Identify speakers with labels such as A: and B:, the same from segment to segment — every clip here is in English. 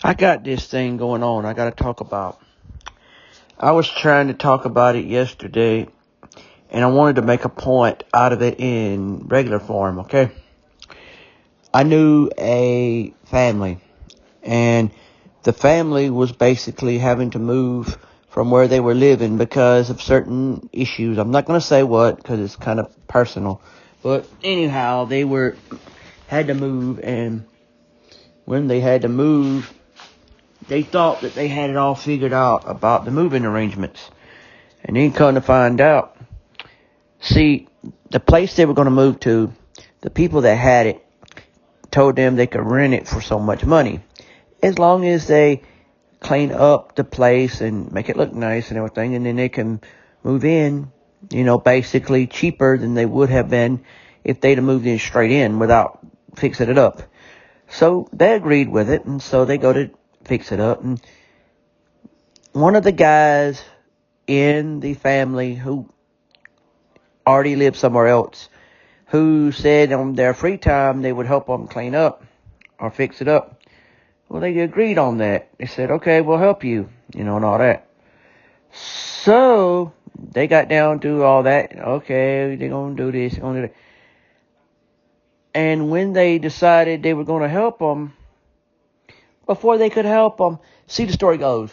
A: I got this thing going on I got to talk about. I was trying to talk about it yesterday, and I wanted to make a point out of it in regular form, okay? I knew a family, and the family was basically having to move from where they were living because of certain issues. I'm not going to say what because it's kind of personal. But anyhow, had to move, and when they had to move, they thought that they had it all figured out about the moving arrangements. And then come to find out, see, the place they were going to move to, the people that had it told them they could rent it for so much money. As long as they clean up the place and make it look nice and everything, and then they can move in, basically cheaper than they would have been if they'd have moved in straight in without fixing it up. So they agreed with it, and so they go to fix it up. And one of the guys in the family who already lived somewhere else, who said on their free time they would help them clean up or fix it up. Well, they agreed on that. They said, okay, we'll help you, and all that. So they got down to all that. Okay, they're going to do this, they're going to do that. And when they decided they were going to help them, before they could help them, see, the story goes,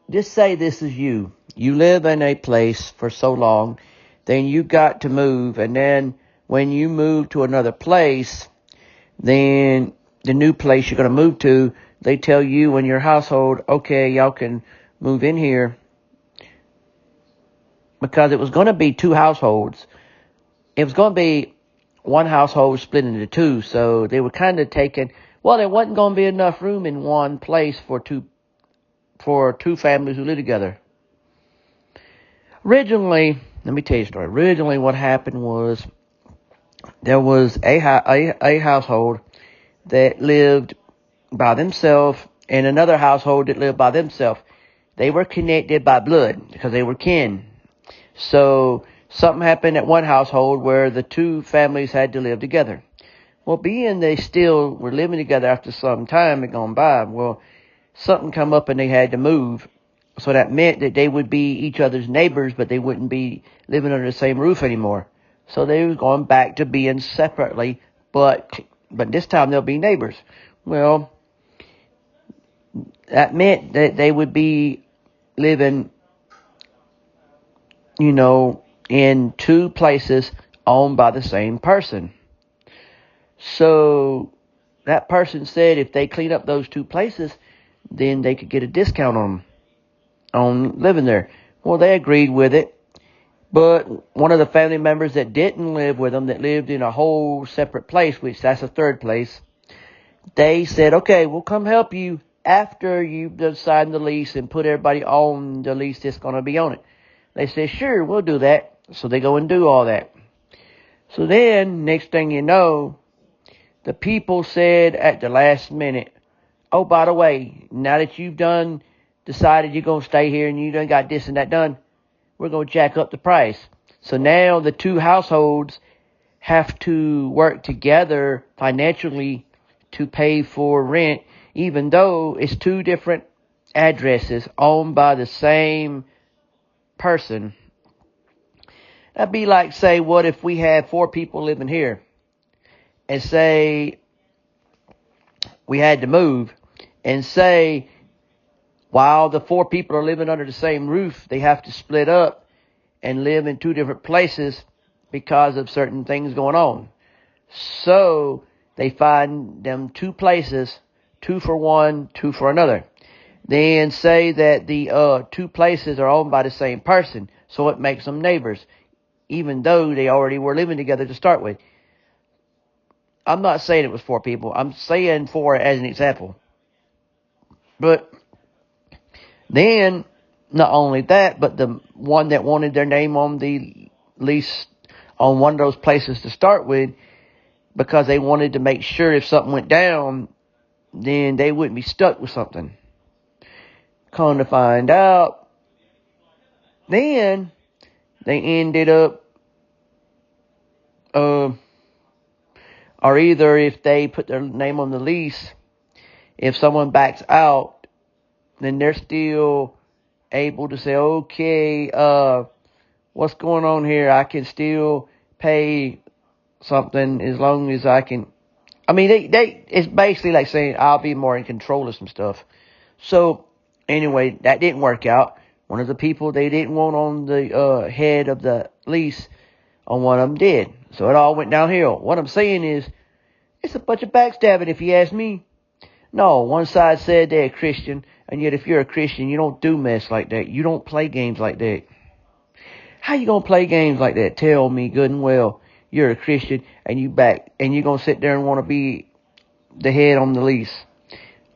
A: just say this is you. You live in a place for so long, then you got to move, and then when you move to another place, then the new place you're going to move to, they tell you and your household, okay, y'all can move in here. Because it was going to be two households. It was going to be one household split into two, so they were kind of taking, there wasn't going to be enough room in one place for two families who live together. Originally, let me tell you a story. Originally, what happened was there was a household that lived by themselves and another household that lived by themselves. They were connected by blood because they were kin. So something happened at one household where the two families had to live together. Well, being they still were living together after some time had gone by, something come up and they had to move. So that meant that they would be each other's neighbors, but they wouldn't be living under the same roof anymore. So they were going back to being separately, but this time they'll be neighbors. Well, that meant that they would be living, in two places owned by the same person. So that person said if they clean up those two places, then they could get a discount on living there. Well, they agreed with it. But one of the family members that didn't live with them, that lived in a whole separate place, which that's a third place, they said, okay, we'll come help you after you've signed the lease and put everybody on the lease that's going to be on it. They said, sure, we'll do that. So they go and do all that. So then, next thing you know, the people said at the last minute, oh, by the way, now that you've decided you're going to stay here and you done got this and that done, we're going to jack up the price. So now the two households have to work together financially to pay for rent, even though it's two different addresses owned by the same person. That'd be like, say, what if we had 4 people living here, and say we had to move, and say while the 4 people are living under the same roof, they have to split up and live in 2 different places because of certain things going on. So they find them 2 places, 2 for one, 2 for another. Then say that the 2 places are owned by the same person, so it makes them neighbors, even though they already were living together to start with. I'm not saying it was 4 people. I'm saying 4 as an example. But then, not only that, but the one that wanted their name on the lease on one of those places to start with, because they wanted to make sure if something went down, then they wouldn't be stuck with something. Come to find out, then they ended up or either if they put their name on the lease, if someone backs out, then they're still able to say, okay, what's going on here? I can still pay something as long as I can. I mean, it's basically like saying I'll be more in control of some stuff. So anyway, that didn't work out. One of the people they didn't want on the head of the lease, on one of them did. So it all went downhill. What I'm saying is, it's a bunch of backstabbing if you ask me. No, one side said they're a Christian, and yet if you're a Christian, you don't do mess like that. You don't play games like that. How you gonna play games like that? Tell me good and well you're a Christian and you're gonna sit there and want to be the head on the lease,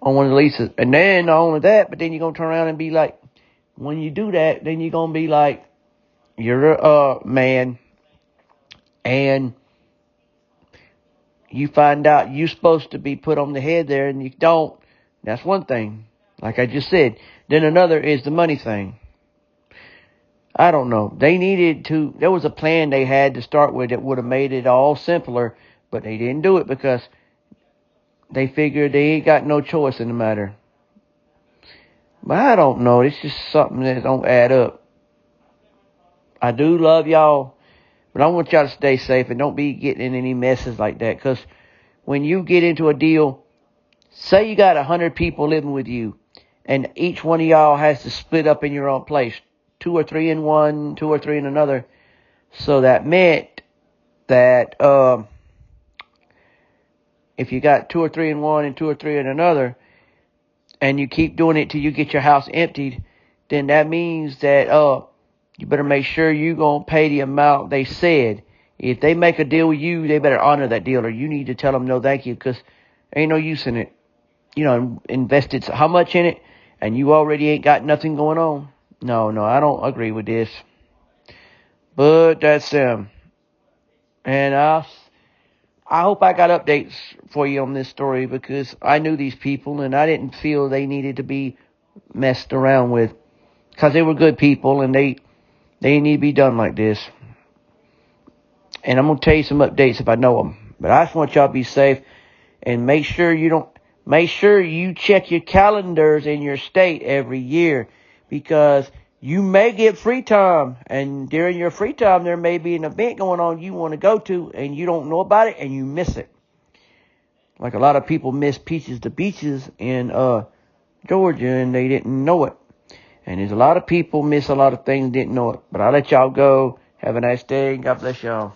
A: on one of the leases. And then not only that, but then you're gonna turn around and be like, when you do that, then you're gonna be like, you're a man, and you find out you're supposed to be put on the head there and you don't. That's one thing, like I just said. Then another is the money thing. I don't know. There was a plan they had to start with that would have made it all simpler, but they didn't do it because they figured they ain't got no choice in the matter. But I don't know. It's just something that don't add up. I do love y'all, but I want y'all to stay safe and don't be getting in any messes like that. Because when you get into a deal, say you got 100 people living with you, and each one of y'all has to split up in your own place. 2 or 3 in one, 2 or 3 in another. So that meant that if you got 2 or 3 in one and 2 or 3 in another, and you keep doing it till you get your house emptied, then that means that you better make sure you're going to pay the amount they said. If they make a deal with you, they better honor that deal, or you need to tell them no thank you, because ain't no use in it. You know, invested how much in it, and you already ain't got nothing going on. No, I don't agree with this. But that's them. And I hope I got updates for you on this story, because I knew these people and I didn't feel they needed to be messed around with, because they were good people and they need to be done like this. And I'm going to tell you some updates if I know them. But I just want y'all to be safe and make sure you check your calendars in your state every year, because you may get free time, and during your free time there may be an event going on you want to go to and you don't know about it and you miss it. Like a lot of people miss Peaches to Beaches in Georgia and they didn't know it. And there's a lot of people miss a lot of things, didn't know it. But I'll let y'all go. Have a nice day. God bless y'all.